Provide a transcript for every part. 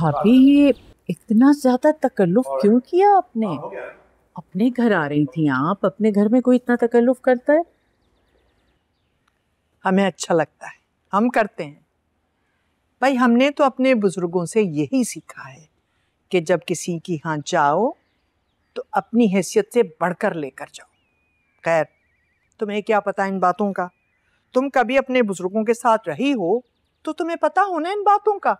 भाभी ये इतना ज्यादा तकल्लुफ क्यों किया आपने? अपने घर आ रही थी आप, अपने घर में कोई इतना तकल्लुफ करता है? हमें अच्छा लगता है, हम करते हैं भाई। हमने तो अपने बुजुर्गों से यही सीखा है कि जब किसी की यहाँ जाओ तो अपनी हैसियत से बढ़कर लेकर जाओ। खैर, तुम्हें क्या पता इन बातों का? तुम कभी अपने बुजुर्गों के साथ रही हो तो तुम्हें पता होना इन बातों का।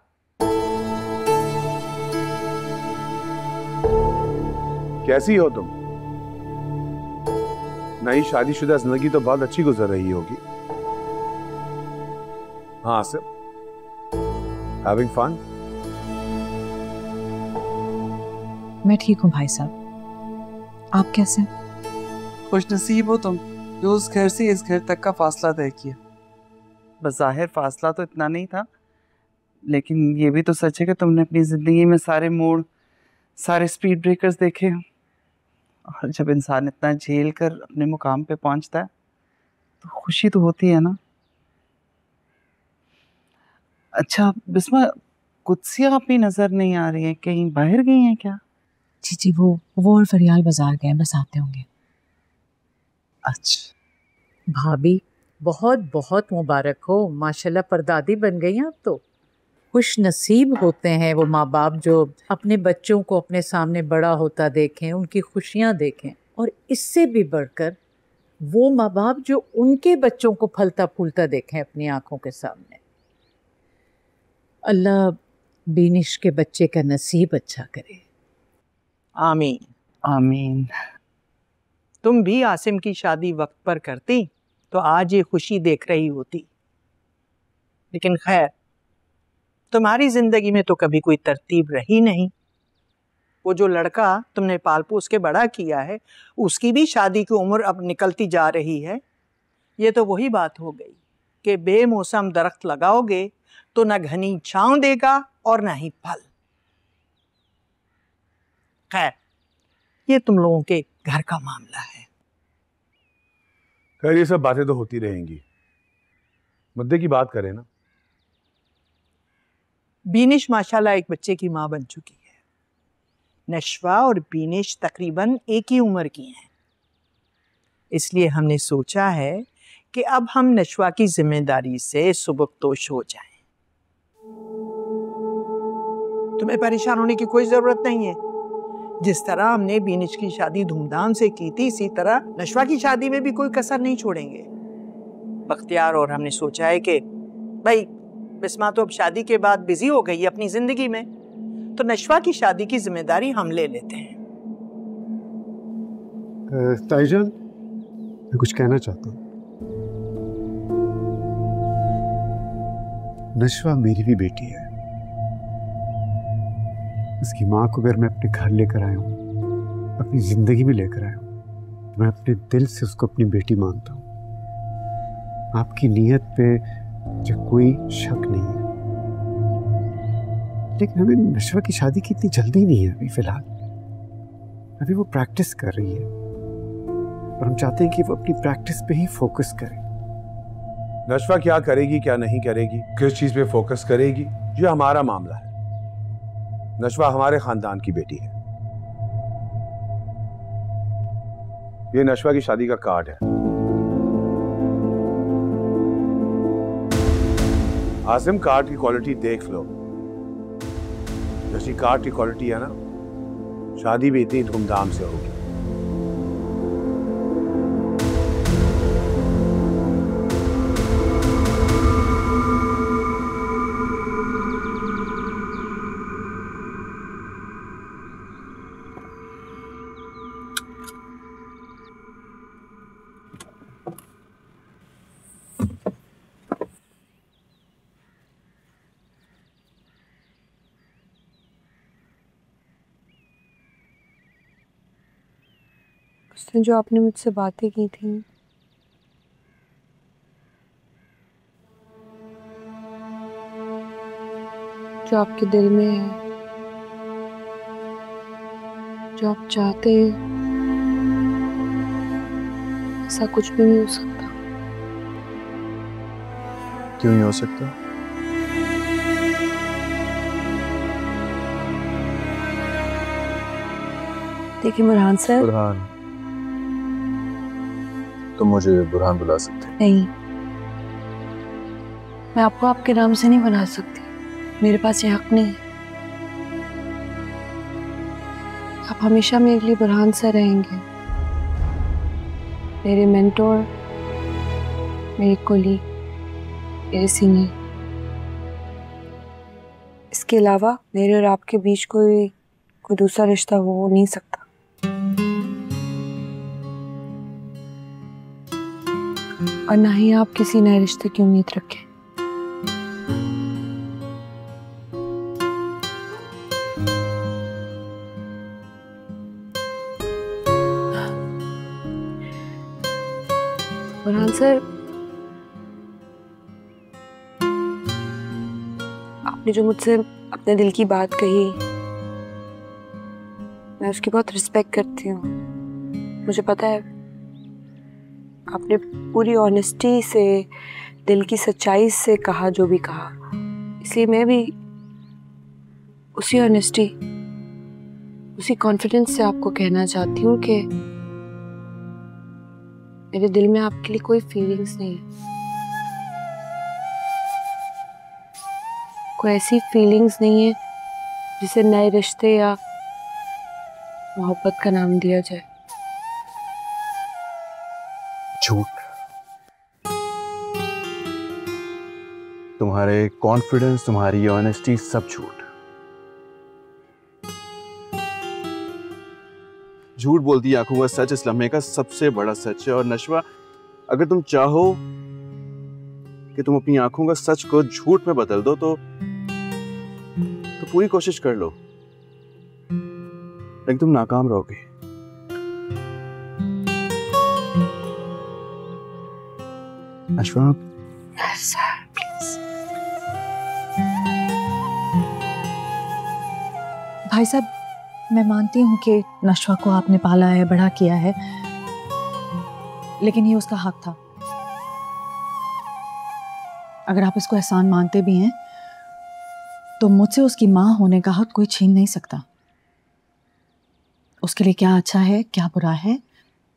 कैसी हो तुम? नई शादीशुदा जिंदगी तो बहुत अच्छी गुजर रही होगी। हाँ आसिफ, हैविंग फन? मैं ठीक हूँ भाई साहब, आप कैसे? खुशनसीब हो तुम जो उस घर से इस घर तक का फासला तय किया। बज़ाहिर फासला तो इतना नहीं था, लेकिन ये भी तो सच है कि तुमने अपनी ज़िंदगी में सारे मोड़, सारे स्पीड ब्रेकर्स देखे। और जब इंसान इतना झेल कर अपने मुकाम पे पहुंचता है तो खुशी तो होती है ना। अच्छा बिस्मा, कुत्सिया अपनी नज़र नहीं आ रही है, कहीं बाहर गई हैं क्या? जी वो और फरियाल बाजार गए, बस आते होंगे। अच्छा भाभी बहुत बहुत मुबारक हो, माशाल्लाह परदादी बन गई आप तो। खुश नसीब होते हैं वो माँ बाप जो अपने बच्चों को अपने सामने बड़ा होता देखें, उनकी खुशियाँ देखें, और इससे भी बढ़कर वो माँ बाप जो उनके बच्चों को फलता फूलता देखें अपनी आंखों के सामने। अल्लाह बीनिश के बच्चे का नसीब अच्छा करे। आमीन आमीन। तुम भी आसिम की शादी वक्त पर करती तो आज ये खुशी देख रही होती। लेकिन खैर, तुम्हारी जिंदगी में तो कभी कोई तरतीब रही नहीं। वो जो लड़का तुमने पाल पोस के बड़ा किया है, उसकी भी शादी की उम्र अब निकलती जा रही है। ये तो वही बात हो गई कि बेमौसम दरख्त लगाओगे तो न घनी छांव देगा और न ही फल। खैर, ये तुम लोगों के घर का मामला है। खैर, ये सब बातें तो होती रहेंगी, मुद्दे की बात करें ना। बीनिश माशाल्लाह एक बच्चे की माँ बन चुकी है। नशवा और बीनिश तकरीबन एक ही उम्र की हैं। इसलिए हमने सोचा है कि अब हम नशवा की जिम्मेदारी से सुबकदोश हो जाएं। तुम्हें परेशान होने की कोई जरूरत नहीं है। जिस तरह हमने बीनिश की शादी धूमधाम से की थी, इसी तरह नशवा की शादी में भी कोई कसर नहीं छोड़ेंगे। बख्तियार और हमने सोचा है कि भाई बिस्मा तो अब शादी के बाद बिजी हो गई है अपनी जिंदगी में, तो नशवा की शादी की जिम्मेदारी हम ले लेते हैं। ताईजान, मैं कुछ कहना चाहता हूँ। नशवा मेरी भी बेटी है। उसकी माँ को अगर मैं अपने घर लेकर आया हूँ, अपनी जिंदगी में लेकर आया हूँ, मैं अपने दिल से उसको अपनी बेटी मानता हूँ। आपकी नीयत पे जो कोई शक नहीं है, लेकिन हमें नशवा की शादी की इतनी जल्दी नहीं है। अभी फिलहाल अभी वो प्रैक्टिस कर रही है और हम चाहते हैं कि वो अपनी प्रैक्टिस पे ही फोकस करे। नशवा क्या करेगी, क्या नहीं करेगी, किस चीज पे फोकस करेगी, ये हमारा मामला है। नशवा हमारे खानदान की बेटी है। ये नशवा की शादी का कार्ड है। आसिम, कार्ड की क्वालिटी देख लो। जैसी कार्ड की क्वालिटी है ना, शादी भी इतनी धूमधाम से होगी। उसने जो आपने मुझसे बातें की थी, जो आपके दिल में है, जो आप चाहते हैं, ऐसा कुछ भी नहीं हो सकता। क्यों नहीं हो सकता? देखिए बुरहान सर। बुरहान, तुम मुझे बुरहान बुला सकते हो? नहीं, मैं आपको आपके नाम से नहीं बुला सकती, मेरे पास ये हक नहीं। आप हमेशा मेरे लिए बुरहान सर रहेंगे, मेरे मेंटोर, मेरे कोलीग, मेरे सीनियर। इसके अलावा मेरे और आपके बीच कोई दूसरा रिश्ता हो नहीं सकता। और ना ही आप किसी नए रिश्ते की उम्मीद रखें। बुरहान सर, आपने जो मुझसे अपने दिल की बात कही, मैं उसकी बहुत रिस्पेक्ट करती हूँ। मुझे पता है आपने पूरी ऑनेस्टी से, दिल की सच्चाई से कहा जो भी कहा, इसलिए मैं भी उसी ऑनेस्टी, उसी कॉन्फिडेंस से आपको कहना चाहती हूँ कि मेरे दिल में आपके लिए कोई फीलिंग्स नहीं है। कोई ऐसी फीलिंग्स नहीं है जिसे नए रिश्ते या मोहब्बत का नाम दिया जाए। झूठ। तुम्हारे कॉन्फिडेंस, तुम्हारी ऑनेस्टी सब झूठ। झूठ बोलती आंखों का सच इस लम्हे का सबसे बड़ा सच है। और नशवा, अगर तुम चाहो कि तुम अपनी आंखों का सच को झूठ में बदल दो तो पूरी कोशिश कर लो, लेकिन तुम नाकाम रहोगे। नशवा, सर प्लीज। भाई साहब, मैं मानती हूँ कि नशवा को आपने पाला है, बड़ा किया है, लेकिन ये उसका हक था। अगर आप इसको एहसान मानते भी हैं तो मुझसे उसकी माँ होने का हक कोई छीन नहीं सकता। उसके लिए क्या अच्छा है, क्या बुरा है,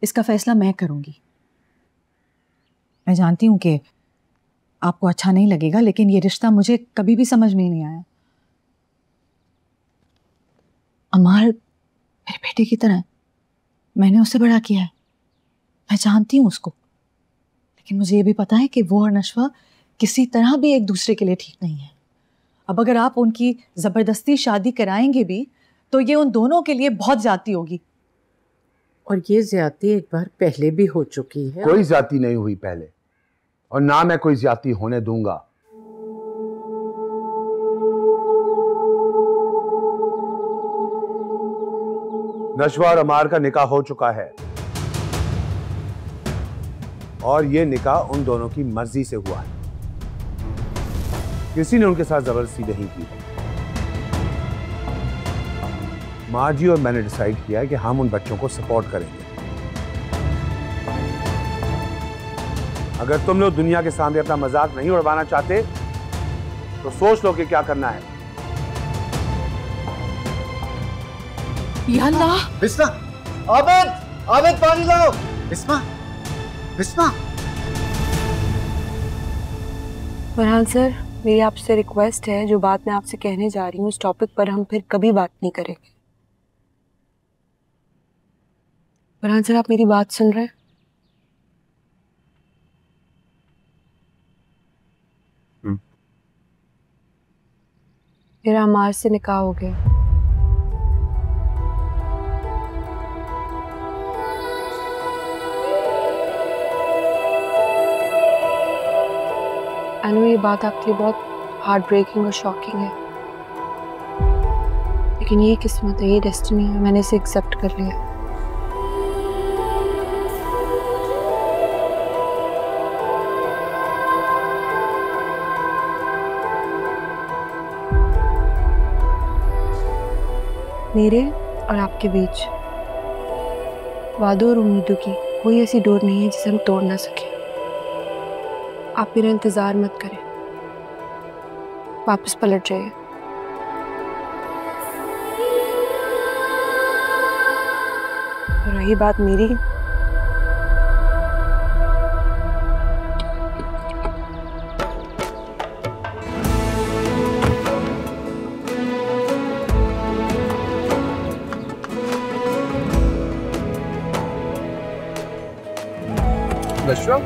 इसका फैसला मैं करूँगी। मैं जानती हूँ कि आपको अच्छा नहीं लगेगा, लेकिन ये रिश्ता मुझे कभी भी समझ में नहीं आया। अमार मेरे बेटे की तरह, मैंने उसे बड़ा किया है, मैं जानती हूँ उसको, लेकिन मुझे ये भी पता है कि वो और नशवा किसी तरह भी एक दूसरे के लिए ठीक नहीं है। अब अगर आप उनकी ज़बरदस्ती शादी कराएंगे भी तो ये उन दोनों के लिए बहुत ज्यादती होगी। और ये ज्यादती एक बार पहले भी हो चुकी है। कोई ज्यादती नहीं हुई पहले, और ना मैं कोई ज्यादती होने दूंगा। नशवा और अमार का निकाह हो चुका है, और ये निकाह उन दोनों की मर्जी से हुआ है। किसी ने उनके साथ जबरदस्ती नहीं की। माँ जी और मैंने डिसाइड किया है कि हम उन बच्चों को सपोर्ट करेंगे। अगर तुम लोग दुनिया के सामने अपना मजाक नहीं उड़वाना चाहते तो सोच लो कि क्या करना है। या अल्लाह! बिस्मा, आबिद, आबिद पानी लाओ। बिस्मा, बिस्मा। फरहान सर, मेरी आपसे रिक्वेस्ट है, जो बात मैं आपसे कहने जा रही हूँ इस टॉपिक पर हम फिर कभी बात नहीं करेंगे। फरहान सर, आप मेरी बात सुन रहे हैं? मेरा अमार से निकाह हो गया। आई नो ये बात आपके लिए बहुत हार्ट ब्रेकिंग और शॉकिंग है, लेकिन ये किस्मत है, ये डेस्टिनी है, मैंने इसे एक्सेप्ट कर लिया। मेरे और आपके बीच वादों और उम्मीदों की कोई ऐसी डोर नहीं है जिसे हम तोड़ ना सके। आप मेरा इंतजार मत करें, वापस पलट जाइए। और रही बात मेरी, नशवा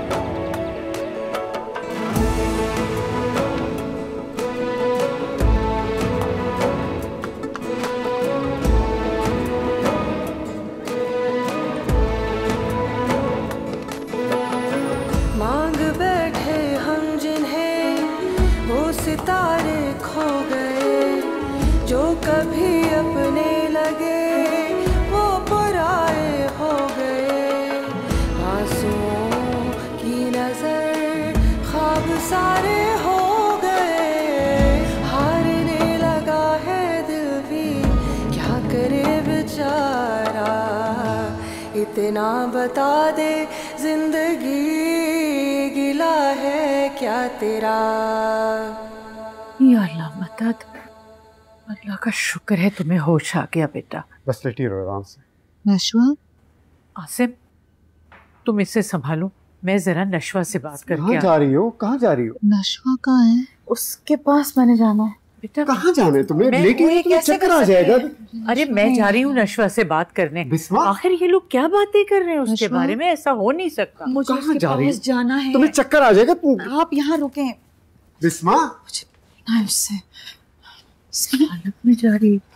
मांग बैठे हम जिन्हें वो सितारे खो गए, जो कभी अपने लगे वो पराए हो गए। आंसुओं की नजर ख्वाब सारे हो गए, हारने लगा है दिल भी क्या करे बेचारा। इतना बता दे जिंदगी गिला है क्या तेरा। या अल्लाह मदद, अल्लाह का शुक्र है तुम्हें होश आ गया बेटा। बस लेटी रहो आराम से। नशवा, आसिम तुम इसे संभालो, मैं जरा नशवा से बात करके कहाँ जा रही हो? कहाँ जा रही हो? नशवा कहाँ है? उसके पास मैंने जाना है। बेटा कहाँ जाना है तुम्हें? मैं लेटी ये हो, तुम्हें कैसे चक्कर कर आ सकते जाएगा। हैं? अरे मैं जा रही हूँ नशवा से बात करने। बिस्मा, आखिर ये लोग क्या बातें कर रहे हैं उसके नशवा? बारे में? ऐसा हो नहीं सकता। मुझे कहाँ उसके जा रही पास जाना है। तुम्हें चक्कर आ जाएगा। तुम आप यहाँ रुकें। बिस्मा, ना उससे हालत में जा रही है।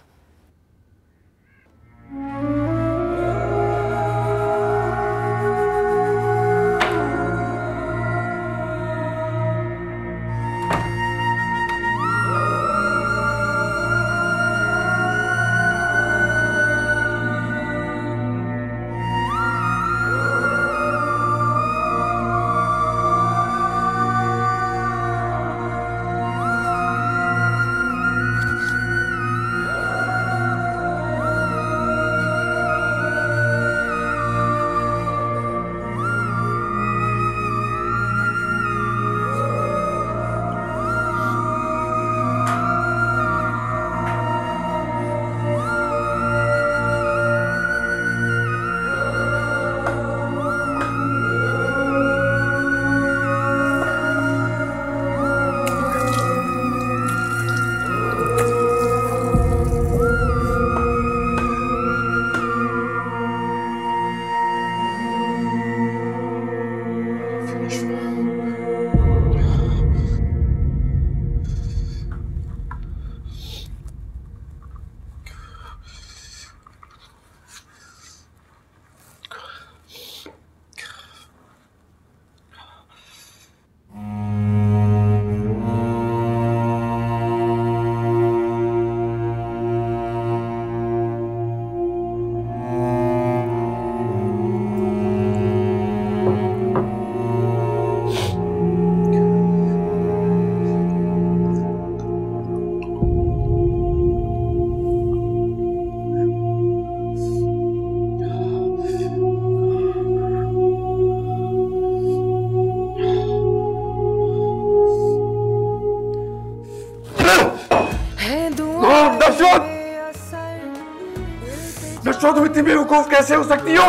नशवा, तुम इतनी बेवकूफ कैसे हो सकती हो?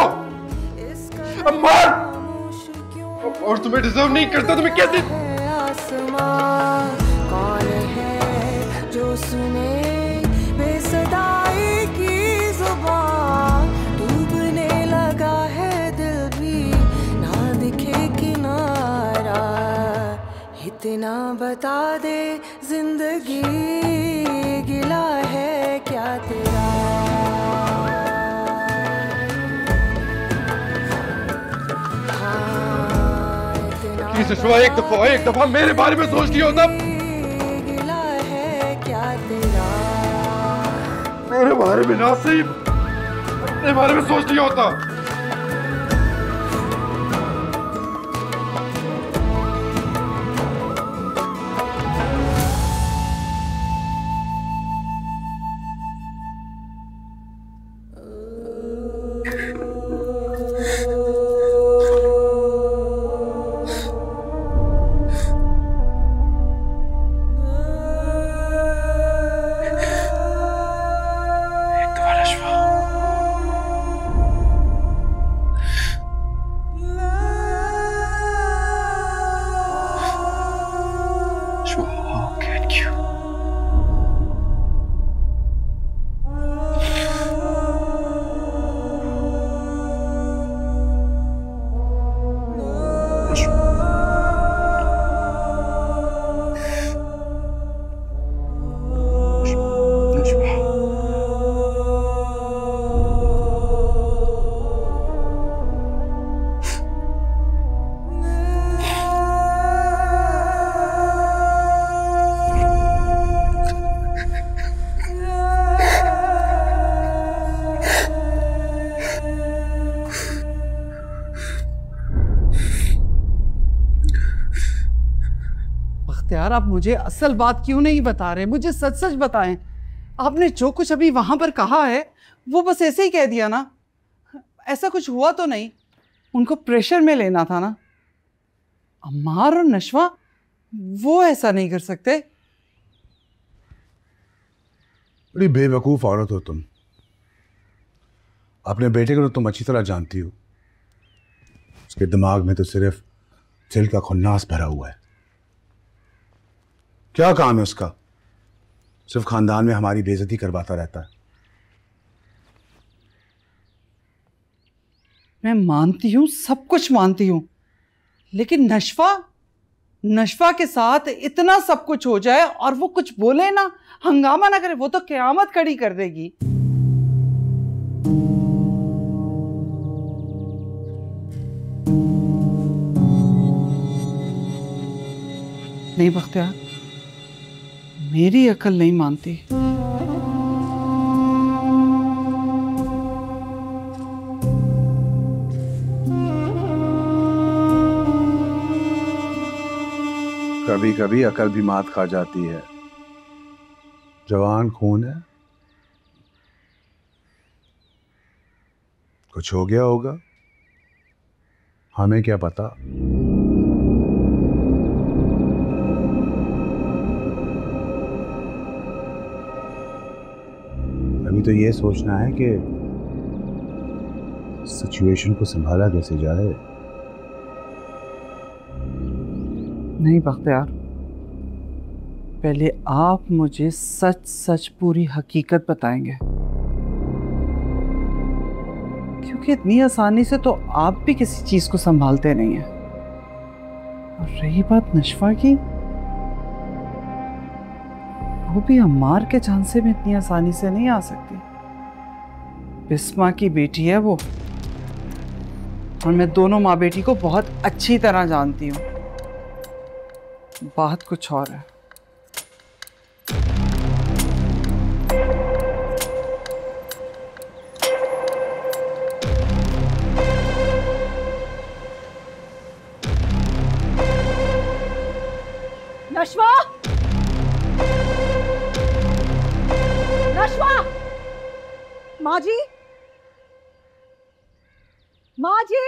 अम्मा, और तुम्हें डिजर्व नहीं करता, तुम्हें कैसे? कौन है जो सुने बेसदाई की जुबान, डूबने लगा है दिल भी ना दिखे किनारा। इतना बता दे जिंदगी गिला है क्या तेरा। प्लीज नशवा, एक दफा मेरे बारे में सोच लियो तब। गिला है क्या तेरा। मेरे बारे में ना सही, अपने बारे में सोच लिया होता। बख्तियार, आप मुझे असल बात क्यों नहीं बता रहे? मुझे सच सच बताएं। आपने जो कुछ अभी वहां पर कहा है वो बस ऐसे ही कह दिया ना? ऐसा कुछ हुआ तो नहीं? उनको प्रेशर में लेना था ना? अम्मार और नशवा वो ऐसा नहीं कर सकते। बड़ी बेवकूफ औरत हो तुम। अपने बेटे को तो तुम अच्छी तरह जानती हो। उसके दिमाग में तो सिर्फ दिल का खुन्नास भरा हुआ है। क्या काम है उसका? सिर्फ खानदान में हमारी बेइज्जती करवाता रहता है। मैं मानती हूँ, सब कुछ मानती हूँ, लेकिन नशवा के साथ इतना सब कुछ हो जाए और वो कुछ बोले ना, हंगामा ना करे, वो तो क़यामत खड़ी कर देगी। नहीं बख्तियार, मेरी अकल नहीं मानती। कभी कभी अकल भी मात खा जाती है। जवान खून है, कुछ हो गया होगा, हमें क्या पता। अभी तो ये सोचना है कि सिचुएशन को संभाला कैसे जाए। नहीं बख्तियार, पहले आप मुझे सच सच पूरी हकीकत बताएंगे, क्योंकि इतनी आसानी से तो आप भी किसी चीज को संभालते नहीं हैं। और रही बात नशवा की, वो भी अम्मार के झांसे में इतनी आसानी से नहीं आ सकती। बिस्मा की बेटी है वो, और मैं दोनों माँ बेटी को बहुत अच्छी तरह जानती हूँ। बात कुछ और है। नशवा, नशवा, माँ जी, माँ जी।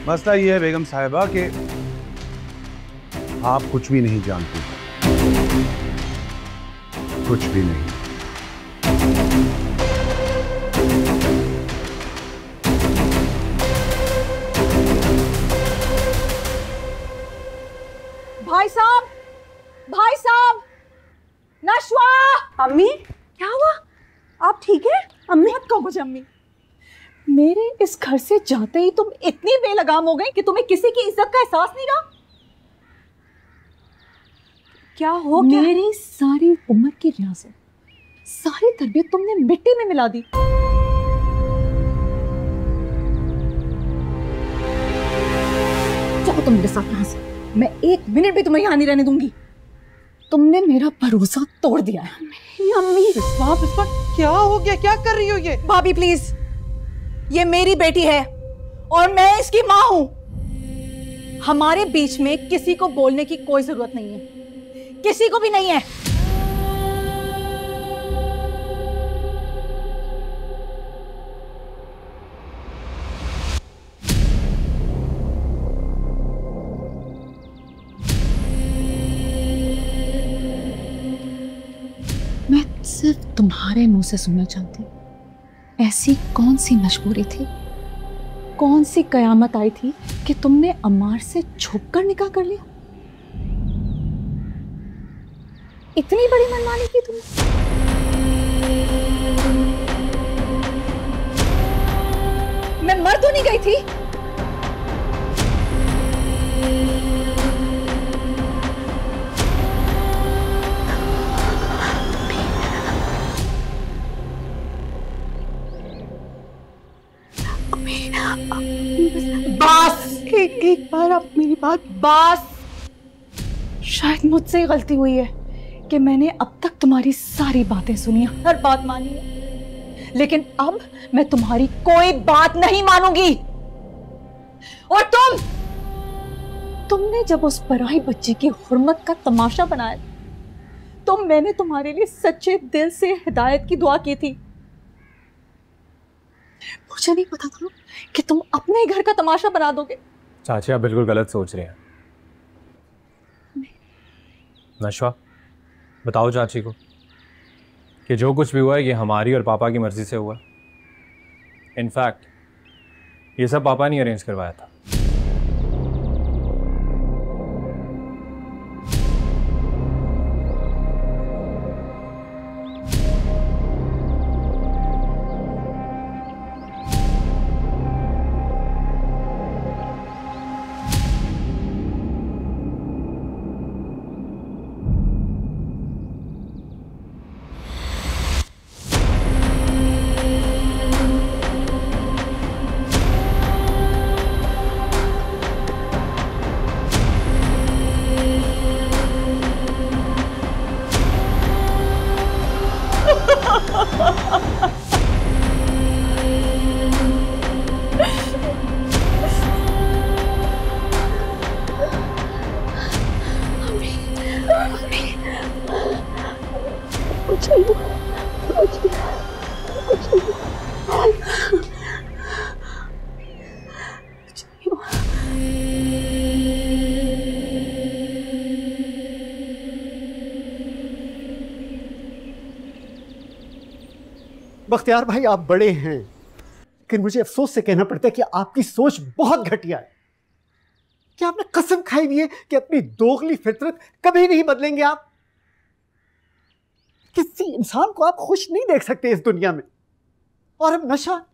मसला ये है बेगम साहिबा कि आप कुछ भी नहीं जानती, कुछ भी नहीं। भाई साहब, नशवा। अम्मी क्या हुआ? आप ठीक है? अम्मी मत कहो मुझे अम्मी। मेरे इस घर से जाते ही तुम इतनी बेलगाम हो गई कि तुम्हें किसी की इज्जत का एहसास नहीं रहा। क्या हो गया? मेरी सारी उम्र की रियासत, सारी तरबियत तुमने मिट्टी में मिला दी। चलो तुम मेरे साथ यहाँ से, मैं एक मिनट भी तुम्हें यहाँ नहीं रहने दूंगी। तुमने मेरा भरोसा तोड़ दिया है। अम्मी बिस्मा, क्या हो गया? क्या कर रही हो ये? भाभी प्लीज, ये मेरी बेटी है और मैं इसकी माँ हूं। हमारे बीच में किसी को बोलने की कोई जरूरत नहीं है, किसी को भी नहीं है। मैं सिर्फ तुम्हारे मुंह से सुनना चाहती हूँ, ऐसी कौन सी मजबूरी थी, कौन सी कयामत आई थी कि तुमने अम्मार से छुपकर निकाह कर लिया? इतनी बड़ी मनमानी की तुमने? मैं मर तो नहीं गई थी? बस एक बार आप मेरी बात, बस। शायद मुझसे गलती हुई है कि मैंने अब तक तुम्हारी सारी बातें सुनी, हर बात मानी है, लेकिन अब मैं तुम्हारी कोई बात नहीं मानूंगी। और तुमने जब उस पराई बच्ची की हुर्मत का तमाशा बनाया तो मैंने तुम्हारे लिए सच्चे दिल से हिदायत की दुआ की थी। मुझे नहीं पता था कि तुम अपने ही घर का तमाशा बना दोगे। चाची आप बिल्कुल गलत सोच रहे हैं। नशवा बताओ चाची को कि जो कुछ भी हुआ है ये हमारी और पापा की मर्जी से हुआ। इनफैक्ट ये सब पापा ने अरेंज करवाया था। बख्तियार भाई आप बड़े हैं, लेकिन मुझे अफसोस से कहना पड़ता है कि आपकी सोच बहुत घटिया है। क्या आपने कसम खाई हुई है कि अपनी दोगली फितरत कभी नहीं बदलेंगे आप? किसी इंसान को आप खुश नहीं देख सकते इस दुनिया में। और अब नशा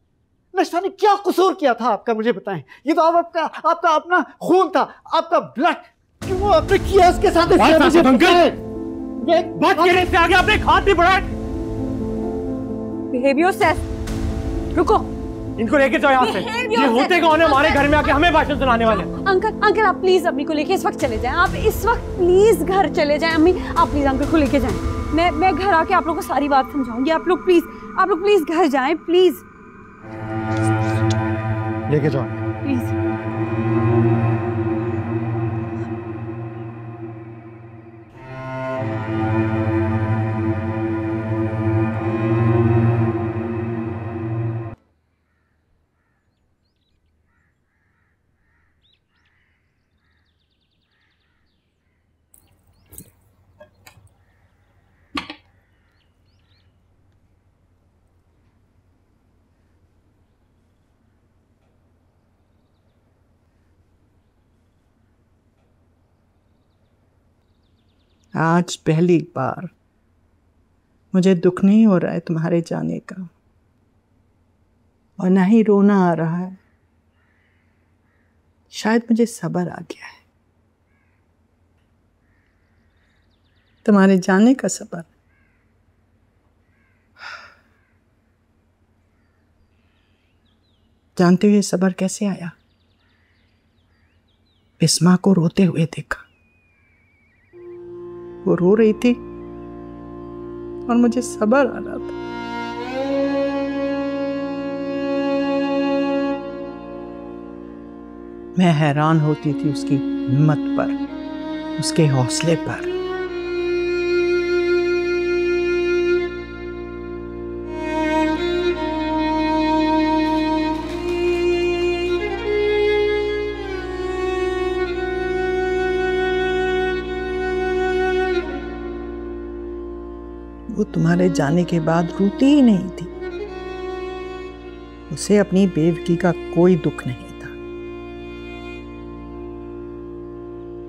ने क्या कसूर किया था आपका, मुझे बताएं। ये तो आपका अपना खून था, आपका ब्लड। क्यों आपने किया उसके साथ? बात करने से आगे आपने एक हाथ भी बढ़ाया। बिहेवियर सेस, रुको, इनको लेके जाओ यहाँ से। ये होते कौन है हमारे घर में आके हमें भाषण सुनाने वाले? अंकल आप प्लीज अम्मी को लेके इस वक्त चले जाएं। आप इस वक्त प्लीज घर चले जाएं। अम्मी आप प्लीज अंकल को लेके जाएं। मैं घर आके आप लोगों को सारी बात समझाऊंगी। आप लोग प्लीज घर जाएं प्लीज। लेके जाओ प्लीज। आज पहली बार मुझे दुख नहीं हो रहा है तुम्हारे जाने का, और ना ही रोना आ रहा है। शायद मुझे सब्र आ गया है, तुम्हारे जाने का सब्र। जानते हो ये सब्र कैसे आया? बिस्मा को रोते हुए देखा, वो रो रही थी और मुझे सब्र आ रहा था। मैं हैरान होती थी उसकी हिम्मत पर, उसके हौसले पर। वो तुम्हारे जाने के बाद रोती ही नहीं थी। उसे अपनी बेवकी का कोई दुख नहीं था।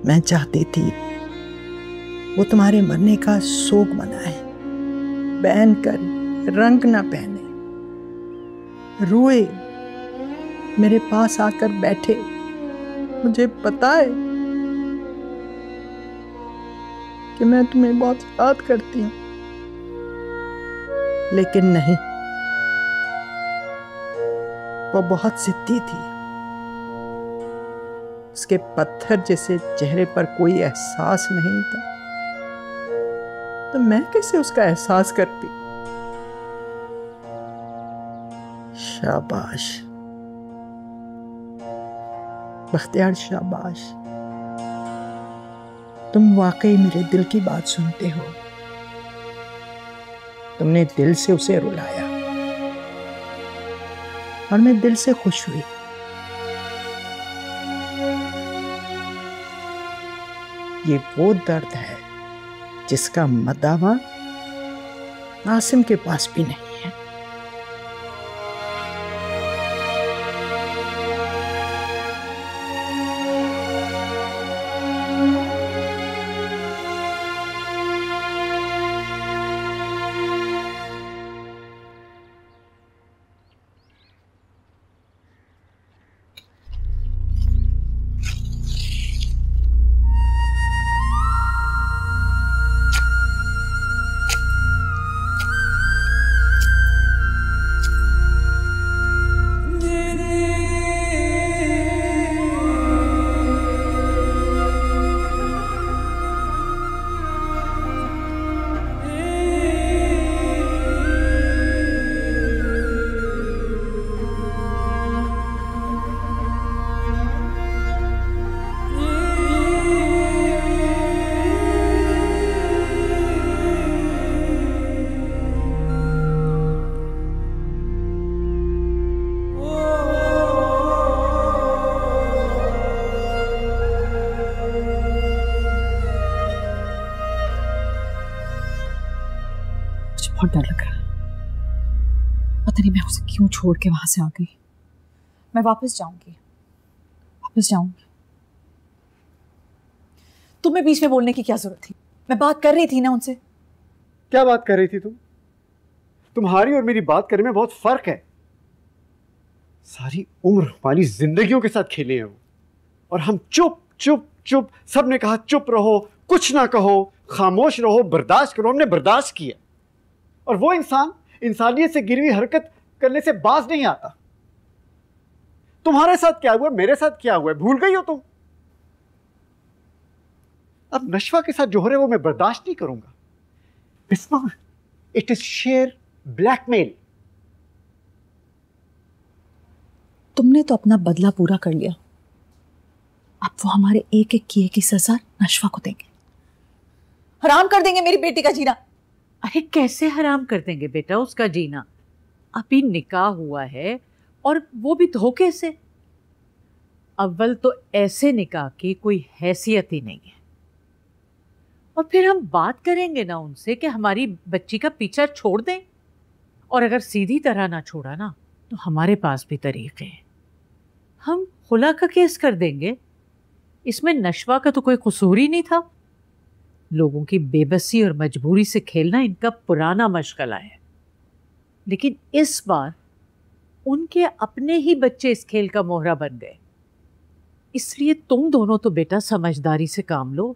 मैं चाहती थी वो तुम्हारे मरने का शोक मनाए, बैन कर रंग ना पहने, रोए, मेरे पास आकर बैठे। मुझे पता है कि मैं तुम्हें बहुत याद करती हूँ, लेकिन नहीं, वो बहुत जिद्दी थी। उसके पत्थर जैसे चेहरे पर कोई एहसास नहीं था, तो मैं कैसे उसका एहसास करती? शाबाश, बख्तियार, शाबाश, तुम वाकई मेरे दिल की बात सुनते हो। तुमने दिल से उसे रुलाया और मैं दिल से खुश हुई। ये वो दर्द है जिसका मदावा आसिम के पास भी नहीं है। बहुत डर लग रहा है, पता नहीं मैं उसे क्यों छोड़ के वहां से आ गई। मैं वापस जाऊंगी। तुम्हें बीच में बोलने की क्या जरूरत थी? मैं बात कर रही थी ना उनसे। क्या बात कर रही थी तुम? तुम्हारी और मेरी बात करने में बहुत फर्क है। सारी उम्र हमारी जिंदगियों के साथ खेले हैं वो, और हम चुप चुप चुप। सबने कहा चुप रहो, कुछ ना कहो, खामोश रहो, बर्दाश्त करो। हमने बर्दाश्त किया, और वो इंसान इंसानियत से गिरी हुई हरकत करने से बाज नहीं आता। तुम्हारे साथ क्या हुआ, मेरे साथ क्या हुआ, भूल गई हो तुम? अब नशवा के साथ जो हो रहा है वो मैं बर्दाश्त नहीं करूंगा। Bisma, it is sheer blackmail. तुमने तो अपना बदला पूरा कर लिया, अब वो हमारे एक एक किए की सजा नशवा को देंगे, हराम कर देंगे मेरी बेटी का जीना। अरे कैसे हराम कर देंगे बेटा उसका जीना? अभी निकाह हुआ है, और वो भी धोखे से। अव्वल तो ऐसे निकाह की कोई हैसियत ही नहीं है, और फिर हम बात करेंगे ना उनसे कि हमारी बच्ची का पीछा छोड़ दें। और अगर सीधी तरह ना छोड़ा ना, तो हमारे पास भी तरीके हैं, हम खुला का केस कर देंगे। इसमें नशवा का तो कोई कसूर ही नहीं था। लोगों की बेबसी और मजबूरी से खेलना इनका पुराना मशगला है, लेकिन इस बार उनके अपने ही बच्चे इस खेल का मोहरा बन गए। इसलिए तुम दोनों तो बेटा समझदारी से काम लो।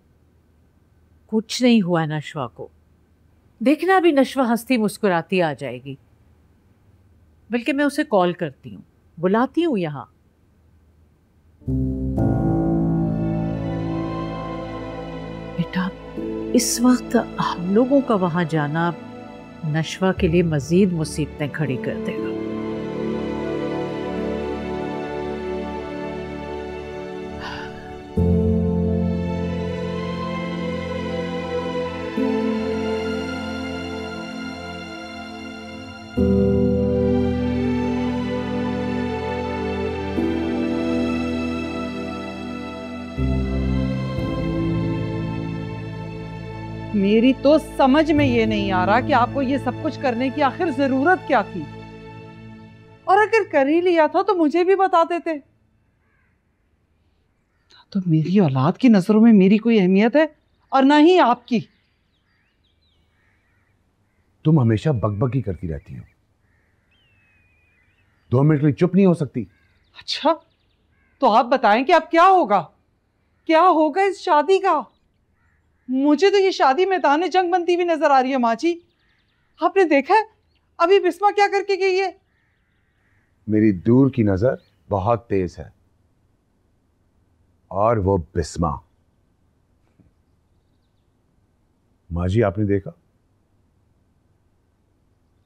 कुछ नहीं हुआ नशवा को, देखना भी नशवा हंसती मुस्कुराती आ जाएगी। बल्कि मैं उसे कॉल करती हूँ, बुलाती हूँ यहाँ। बेटा इस वक्त हम लोगों का वहां जाना नशवा के लिए मजीद मुसीबतें खड़ी कर देगा। मेरी तो समझ में ये नहीं आ रहा कि आपको ये सब कुछ करने की आखिर जरूरत क्या थी, और अगर कर ही लिया था तो मुझे भी बता देते। तो मेरी औलाद की नजरों में मेरी कोई अहमियत है और ना ही आपकी। तुम हमेशा बकबकी करती रहती हो, 2 मिनट के लिए चुप नहीं हो सकती। अच्छा, तो आप बताएं कि अब क्या होगा, क्या होगा इस शादी का? मुझे तो ये शादी मैदान जंग बनती हुई नजर आ रही है। माँ जी, आपने देखा है अभी बिस्मा क्या करके गई है? मेरी दूर की नजर बहुत तेज है, और वो बिस्मा। माँ जी, आपने देखा?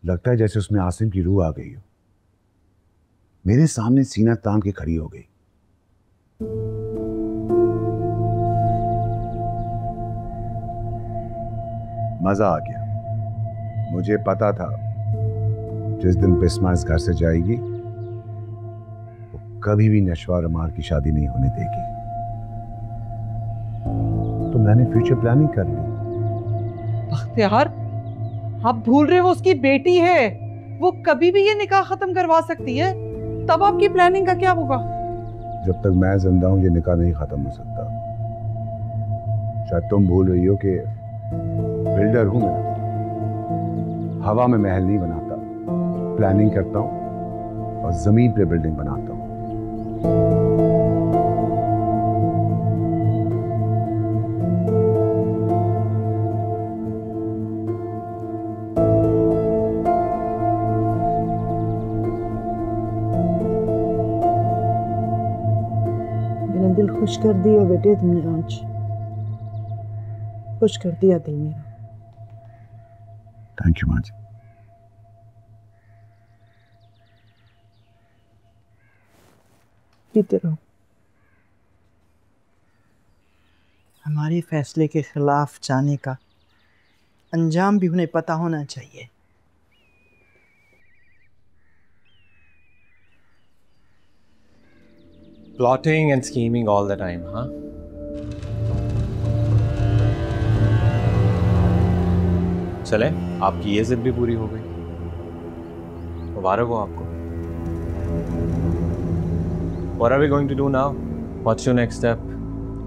लगता है जैसे उसमें आसिम की रूह आ गई हो। मेरे सामने सीना तान के खड़ी हो गई। मजा आ गया। मुझे पता था जिस दिन बिस्मा इस घर से जाएगी वो कभी भी नशवा और अमार की शादी नहीं होने देगी। तो मैंने फ्यूचर प्लानिंग कर ली। बख्तियार, आप भूल रहे हो वो उसकी बेटी है, वो कभी भी ये निकाह खत्म करवा सकती है। तब आपकी प्लानिंग का क्या होगा? जब तक मैं जिंदा हूं ये निकाह नहीं खत्म हो सकता। शायद तुम भूल रही हो कि बिल्डर हूं मैं, हवा में महल नहीं बनाता, प्लानिंग करता हूं और जमीन पे बिल्डिंग बनाता हूं। मेरा दिल खुश कर दिया बेटे तुमने, आज खुश कर दिया दिल मेरा। थैंक यू माँ जी। पीते रहो। हमारे फैसले के खिलाफ जाने का अंजाम भी उन्हें पता होना चाहिए। Plotting and scheming all the time, huh? चले, आपकी ये जिद भी पूरी हो गई। मुबारक हो आपको। What are we going to do now? What's your next step?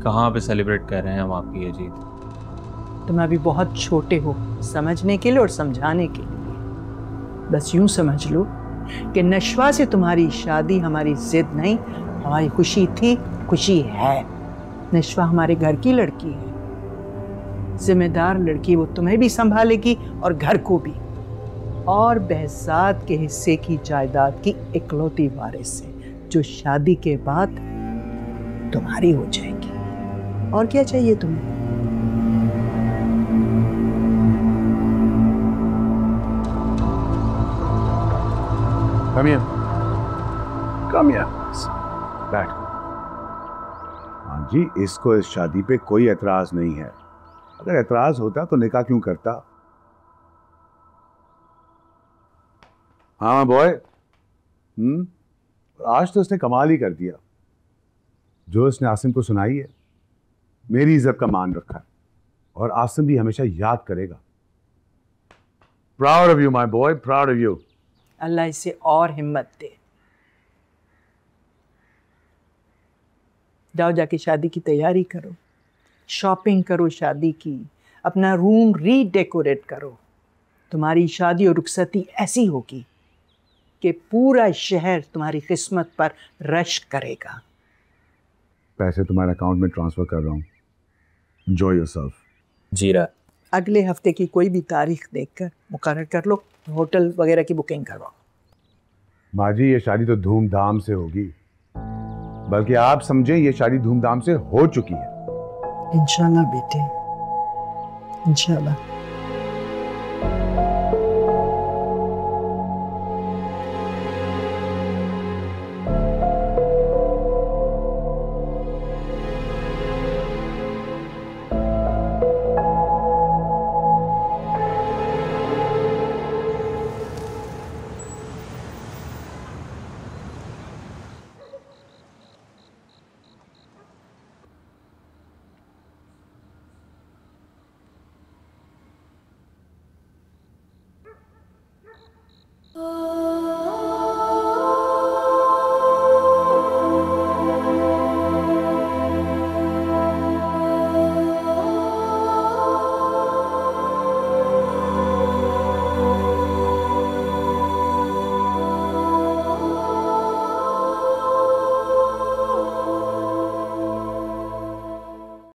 कहाँ पे सेलिब्रेट कर रहे हैं हम आपकी ये जीत? तुम अभी बहुत छोटे हो समझने के लिए और समझाने के लिए। बस यूं समझ लो कि नशवा से तुम्हारी शादी हमारी जिद नहीं, हमारी खुशी थी, खुशी है। नशवा हमारे घर की लड़की है, जिम्मेदार लड़की, वो तुम्हें भी संभालेगी और घर को भी, और बहजाद के हिस्से की जायदाद की इकलौती वारिस है जो शादी के बाद तुम्हारी हो जाएगी। और क्या चाहिए तुम्हें? Come here. Come here. बैठ। हाँ जी, इसको इस शादी पे कोई एतराज नहीं है। अगर एतराज होता तो निकाह क्यों करता? हाँ बॉय, आज तो उसने कमाल ही कर दिया। जो उसने आसिम को सुनाई है, मेरी इज्जत का मान रखा है और आसिम भी हमेशा याद करेगा। Proud of you my boy, proud of you. Allah इसे और हिम्मत दे। जाओ जाके शादी की तैयारी करो, शॉपिंग करो शादी की, अपना रूम रीडेकोरेट करो। तुम्हारी शादी और रुखसती ऐसी होगी कि पूरा शहर तुम्हारी किस्मत पर रश्क करेगा। पैसे तुम्हारे अकाउंट में ट्रांसफर कर रहा हूँ। Enjoy yourself. जी रहा। अगले हफ्ते की कोई भी तारीख देखकर मुकर्रर कर लो, होटल वगैरह की बुकिंग करवाओ। माँ जी, ये शादी तो धूमधाम से होगी, बल्कि आप समझें ये शादी धूमधाम से हो चुकी है। इंशाल्लाह बेटे, इंशाल्लाह।